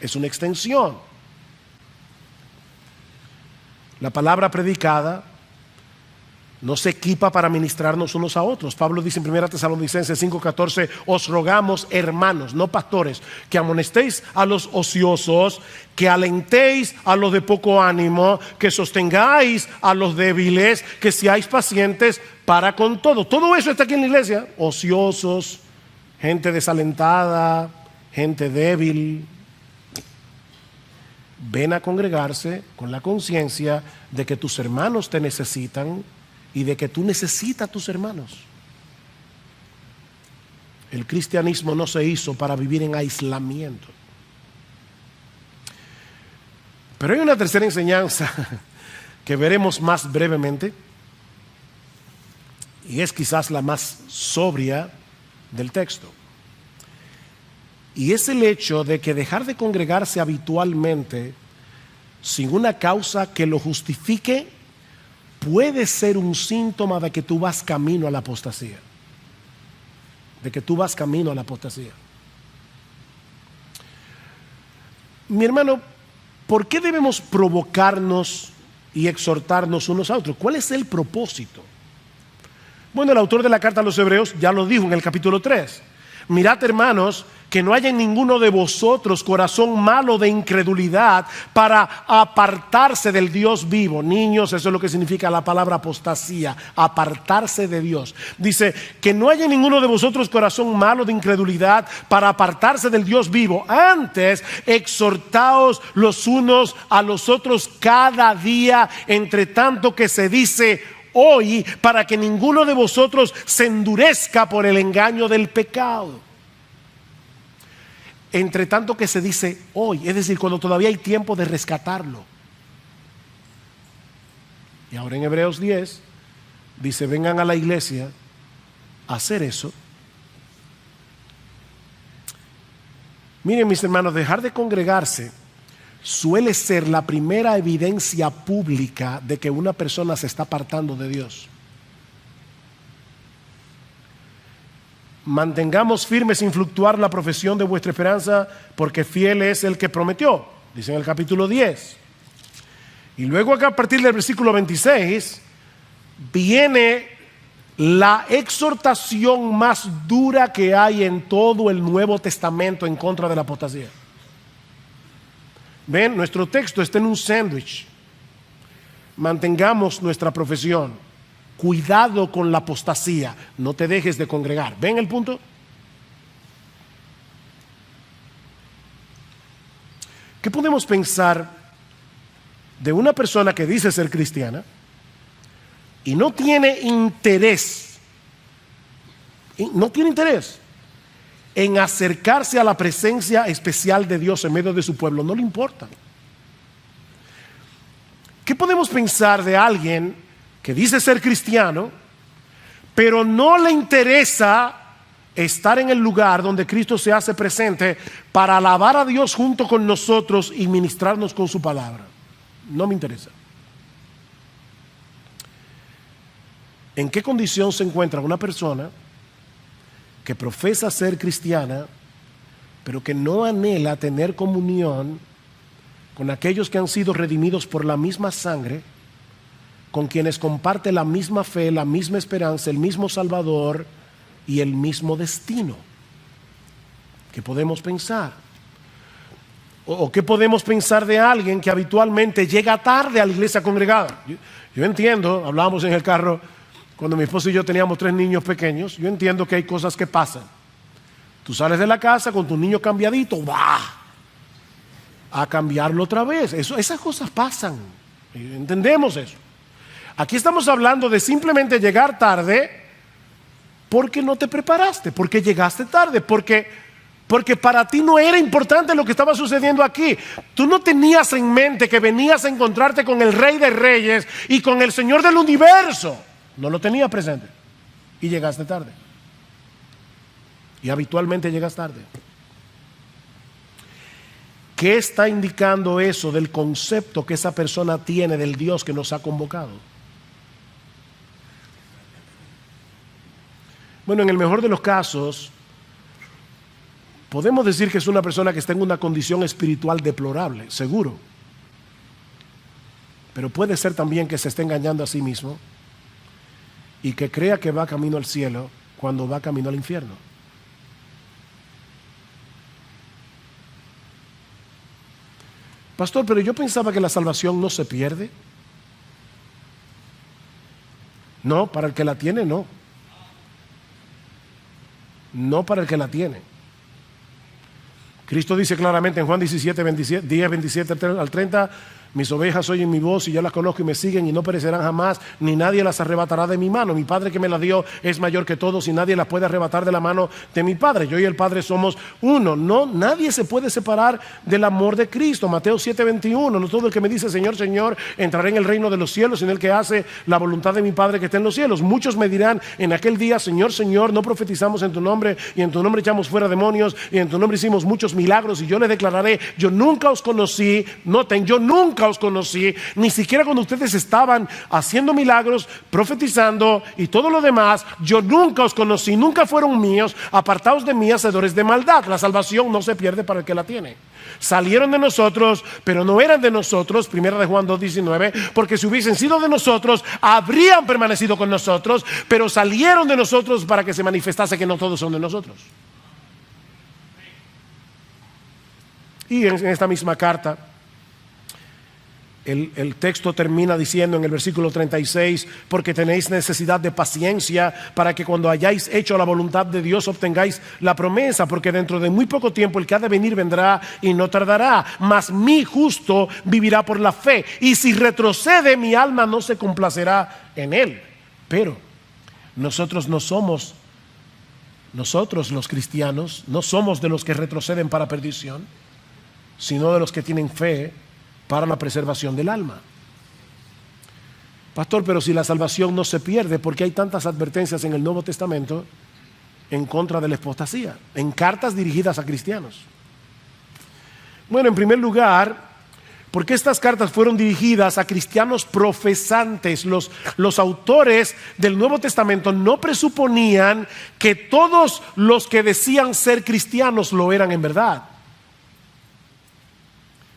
Es una extensión. La palabra predicada no se equipa para ministrarnos unos a otros. Pablo dice en 1 Tesalonicenses 5:14: os rogamos, hermanos, no pastores, que amonestéis a los ociosos, que alentéis a los de poco ánimo, que sostengáis a los débiles, que seáis pacientes para con todo. Todo eso está aquí en la iglesia. Ociosos, gente desalentada, gente débil. Ven a congregarse con la conciencia de que tus hermanos te necesitan y de que tú necesitas a tus hermanos. El cristianismo no se hizo para vivir en aislamiento. Pero hay una tercera enseñanza que veremos más brevemente, y es quizás la más sobria del texto. Y es el hecho de que dejar de congregarse habitualmente sin una causa que lo justifique puede ser un síntoma de que tú vas camino a la apostasía. De que tú vas camino a la apostasía. Mi hermano, ¿por qué debemos provocarnos y exhortarnos unos a otros? ¿Cuál es el propósito? Bueno, el autor de la carta a los Hebreos ya lo dijo en el capítulo 3. Mirad, hermanos, que no haya en ninguno de vosotros corazón malo de incredulidad para apartarse del Dios vivo. Niños, eso es lo que significa la palabra apostasía, apartarse de Dios. Dice, que no haya en ninguno de vosotros corazón malo de incredulidad para apartarse del Dios vivo. Antes, exhortaos los unos a los otros cada día, entre tanto que se dice hoy, para que ninguno de vosotros se endurezca por el engaño del pecado. Entre tanto que se dice hoy, es decir, cuando todavía hay tiempo de rescatarlo. Y ahora en Hebreos 10 dice: vengan a la iglesia a hacer eso. Miren, mis hermanos, dejar de congregarse suele ser la primera evidencia pública de que una persona se está apartando de Dios. Mantengamos firme sin fluctuar la profesión de vuestra esperanza, porque fiel es el que prometió, dice en el capítulo 10. Y luego acá, a partir del versículo 26, viene la exhortación más dura que hay en todo el Nuevo Testamento en contra de la apostasía. Ven, nuestro texto está en un sándwich. Mantengamos nuestra profesión. Cuidado con la apostasía. No te dejes de congregar. ¿Ven el punto? ¿Qué podemos pensar de una persona que dice ser cristiana y no tiene interés en acercarse a la presencia especial de Dios en medio de su pueblo? No le importa. ¿Qué podemos pensar de alguien que dice ser cristiano, pero no le interesa estar en el lugar donde Cristo se hace presente para alabar a Dios junto con nosotros y ministrarnos con su palabra? No me interesa. ¿En qué condición se encuentra una persona que profesa ser cristiana, pero que no anhela tener comunión con aquellos que han sido redimidos por la misma sangre, con quienes comparte la misma fe, la misma esperanza, el mismo Salvador y el mismo destino. ¿Qué podemos pensar? ¿O qué podemos pensar de alguien que habitualmente llega tarde a la iglesia congregada? Yo entiendo, hablábamos en el carro cuando mi esposo y yo teníamos 3 niños pequeños, yo entiendo que hay cosas que pasan. Tú sales de la casa con tu niño cambiadito, ¡bah!, a cambiarlo otra vez. Esas cosas pasan, entendemos eso. Aquí estamos hablando de simplemente llegar tarde porque no te preparaste, porque llegaste tarde, porque para ti no era importante lo que estaba sucediendo aquí. Tú no tenías en mente que venías a encontrarte con el Rey de Reyes y con el Señor del Universo. No lo tenías presente y llegaste tarde. Y habitualmente llegas tarde. ¿Qué está indicando eso del concepto que esa persona tiene del Dios que nos ha convocado? Bueno, en el mejor de los casos, podemos decir que es una persona que está en una condición espiritual deplorable, seguro. Pero puede ser también que se esté engañando a sí mismo y que crea que va camino al cielo cuando va camino al infierno. Pastor, pero yo pensaba que la salvación no se pierde. No, para el que la tiene, no. No para el que la tiene. Cristo dice claramente en Juan 17, 10, 27 al 30, mis ovejas oyen mi voz y yo las conozco y me siguen y no perecerán jamás, ni nadie las arrebatará de mi mano. Mi Padre que me las dio es mayor que todos y nadie las puede arrebatar de la mano de mi Padre. Yo y el Padre somos uno. No, nadie se puede separar del amor de Cristo. Mateo 7, 21, no todo el que me dice Señor, Señor, entrará en el reino de los cielos, sino el que hace la voluntad de mi Padre que está en los cielos. Muchos me dirán en aquel día, Señor, Señor, no profetizamos en tu nombre y en tu nombre echamos fuera demonios y en tu nombre hicimos muchos milagros, y yo les declararé, yo nunca os conocí. Noten, yo nunca os conocí, ni siquiera cuando ustedes estaban haciendo milagros, profetizando y todo lo demás. Yo nunca os conocí, nunca fueron míos, apartaos de mí, hacedores de maldad. La salvación no se pierde para el que la tiene. Salieron de nosotros, pero no eran de nosotros, primera de Juan 2:19, porque si hubiesen sido de nosotros, habrían permanecido con nosotros, pero salieron de nosotros para que se manifestase que no todos son de nosotros. Y en esta misma carta, el texto termina diciendo en el versículo 36, porque tenéis necesidad de paciencia para que cuando hayáis hecho la voluntad de Dios obtengáis la promesa, porque dentro de muy poco tiempo el que ha de venir vendrá y no tardará, mas mi justo vivirá por la fe, y si retrocede mi alma no se complacerá en él. Pero nosotros los cristianos no somos de los que retroceden para perdición, sino de los que tienen fe para la preservación del alma. Pastor, pero si la salvación no se pierde, ¿por qué hay tantas advertencias en el Nuevo Testamento en contra de la apostasía, en cartas dirigidas a cristianos? Bueno, en primer lugar, porque estas cartas fueron dirigidas a cristianos profesantes. Los autores del Nuevo Testamento no presuponían que todos los que decían ser cristianos lo eran en verdad.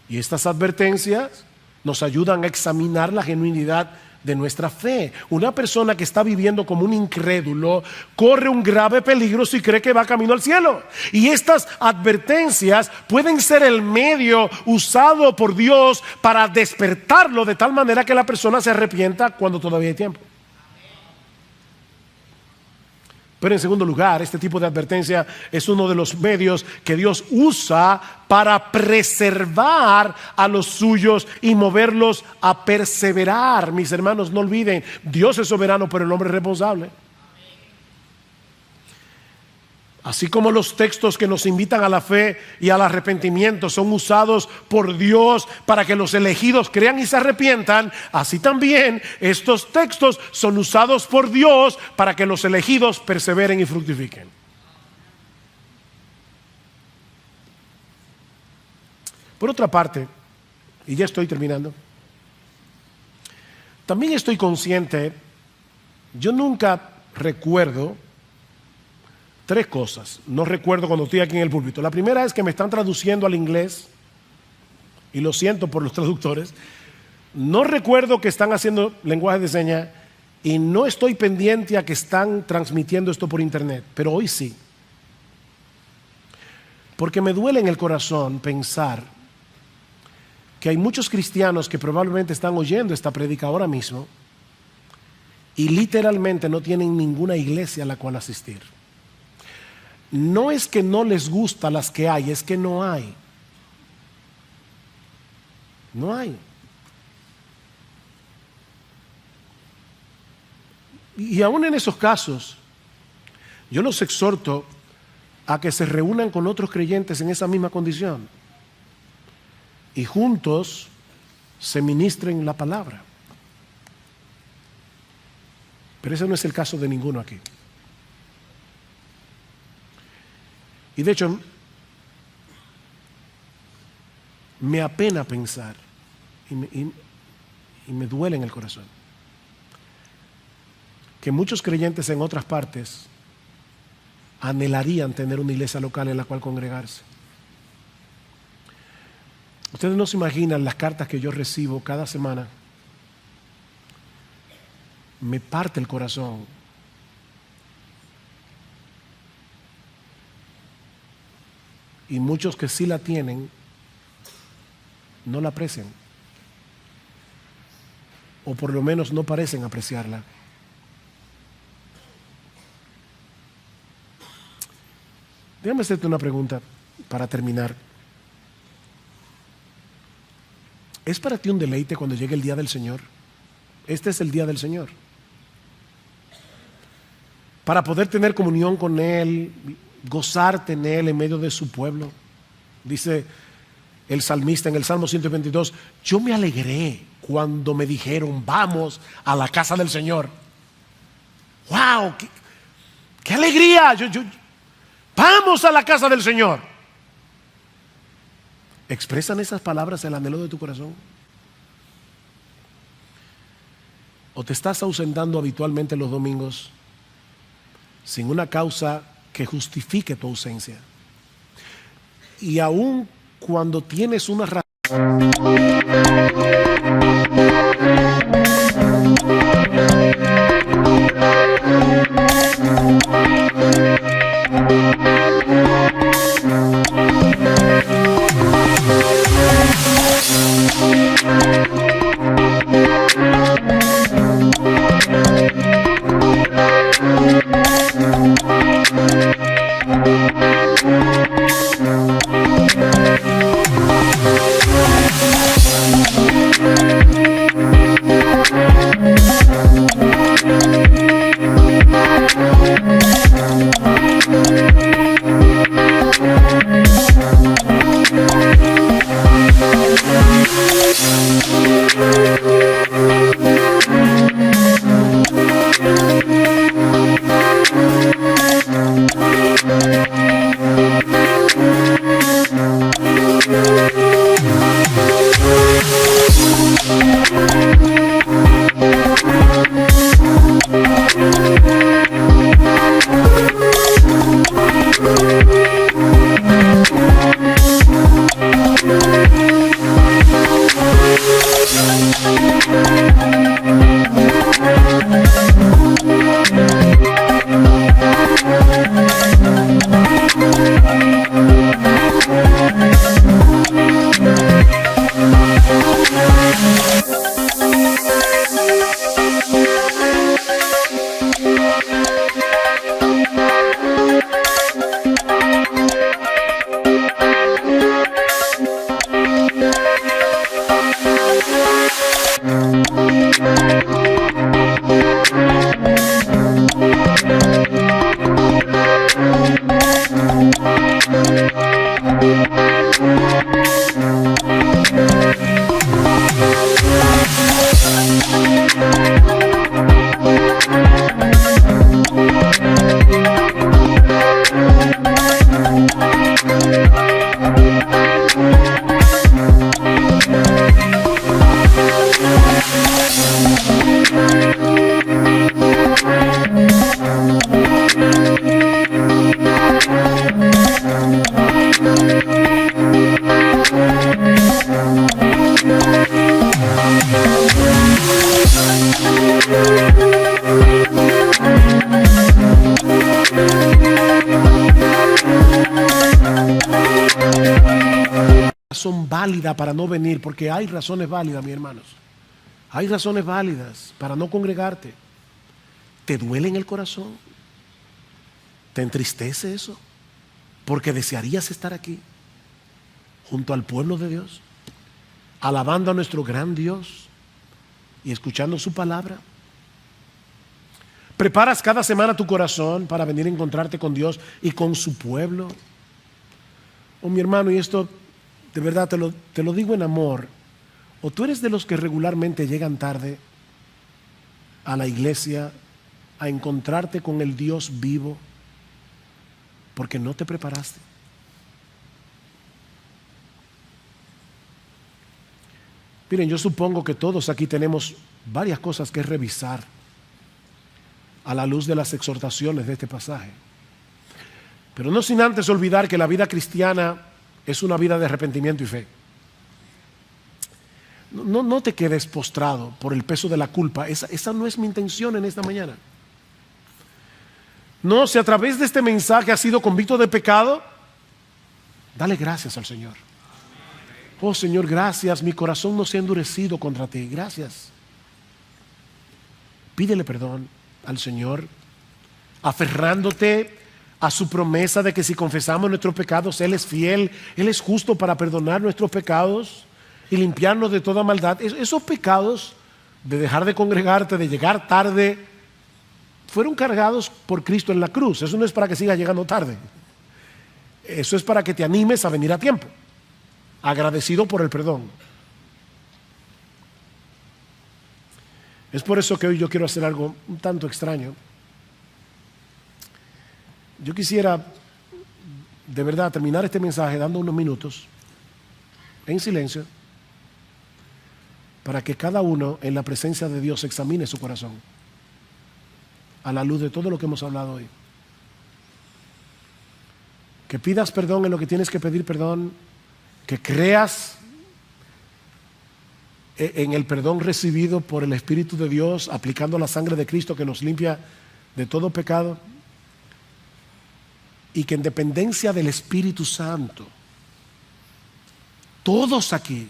Y estas advertencias nos ayudan a examinar la genuinidad de nuestra fe. Una persona que está viviendo como un incrédulo corre un grave peligro si cree que va camino al cielo. Y estas advertencias pueden ser el medio usado por Dios para despertarlo de tal manera que la persona se arrepienta cuando todavía hay tiempo. Pero en segundo lugar, este tipo de advertencia es uno de los medios que Dios usa para preservar a los suyos y moverlos a perseverar. Mis hermanos, no olviden, Dios es soberano, pero el hombre es responsable. Así como los textos que nos invitan a la fe y al arrepentimiento son usados por Dios para que los elegidos crean y se arrepientan, así también estos textos son usados por Dios para que los elegidos perseveren y fructifiquen. Por otra parte, y ya estoy terminando, también estoy consciente, yo nunca recuerdo 3 cosas. No recuerdo cuando estoy aquí en el púlpito. La primera es que me están traduciendo al inglés, y lo siento por los traductores. No recuerdo que están haciendo lenguaje de señas, Y no estoy pendiente a que están transmitiendo esto por internet, pero hoy sí. Porque me duele en el corazón pensar que hay muchos cristianos que probablemente están oyendo esta prédica ahora mismo y literalmente no tienen ninguna iglesia a la cual asistir. No es que no les gusta las que hay, es que no hay. No hay. Y aún en esos casos, yo los exhorto a que se reúnan con otros creyentes en esa misma condición y juntos se ministren la palabra. Pero ese no es el caso de ninguno aquí. Y de hecho, me apena pensar y me duele en el corazón que muchos creyentes en otras partes anhelarían tener una iglesia local en la cual congregarse. Ustedes no se imaginan las cartas que yo recibo cada semana. Me parte el corazón. Y muchos que sí la tienen, no la aprecian. O por lo menos no parecen apreciarla. Déjame hacerte una pregunta para terminar. ¿Es para ti un deleite cuando llegue el día del Señor? Este es el día del Señor. Para poder tener comunión con Él, gozarte en Él en medio de su pueblo. Dice el salmista en el Salmo 122, yo me alegré cuando me dijeron, vamos a la casa del Señor. ¡Wow! ¡Qué alegría! Vamos a la casa del Señor. ¿Expresan esas palabras el anhelo de tu corazón? ¿O te estás ausentando habitualmente los domingos sin una causa que justifique tu ausencia? Y aun cuando tienes una razón, Thank you. válida para no venir, porque hay razones válidas, mis hermanos. Hay razones válidas para no congregarte. ¿Te duele en el corazón? ¿Te entristece eso? Porque desearías estar aquí, junto al pueblo de Dios, alabando a nuestro gran Dios y escuchando su palabra. ¿Preparas cada semana tu corazón para venir a encontrarte con Dios y con su pueblo? Oh, mi hermano, y esto de verdad te lo digo en amor. O tú eres de los que regularmente llegan tarde a la iglesia a encontrarte con el Dios vivo porque no te preparaste. Miren, yo supongo que todos aquí tenemos varias cosas que revisar a la luz de las exhortaciones de este pasaje. Pero no sin antes olvidar que la vida cristiana es una vida de arrepentimiento y fe. No te quedes postrado por el peso de la culpa. Esa no es mi intención en esta mañana. No, si a través de este mensaje has sido convicto de pecado, dale gracias al Señor. Oh Señor, gracias, mi corazón no se ha endurecido contra ti, gracias. Pídele perdón al Señor, aferrándote a su promesa de que si confesamos nuestros pecados, Él es fiel, Él es justo para perdonar nuestros pecados y limpiarnos de toda maldad. Esos pecados de dejar de congregarte, de llegar tarde, fueron cargados por Cristo en la cruz. Eso no es para que sigas llegando tarde. Eso es para que te animes a venir a tiempo, agradecido por el perdón. Es por eso que hoy yo quiero hacer algo un tanto extraño. Yo quisiera de verdad terminar este mensaje dando unos minutos en silencio para que cada uno en la presencia de Dios examine su corazón a la luz de todo lo que hemos hablado hoy. Que pidas perdón en lo que tienes que pedir perdón, que creas en el perdón recibido por el Espíritu de Dios, aplicando la sangre de Cristo que nos limpia de todo pecado, y que en dependencia del Espíritu Santo, todos aquí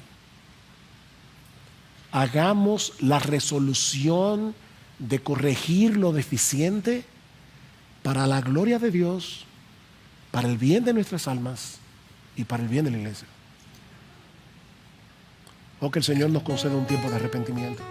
hagamos la resolución de corregir lo deficiente para la gloria de Dios, para el bien de nuestras almas y para el bien de la iglesia. O que el Señor nos conceda un tiempo de arrepentimiento.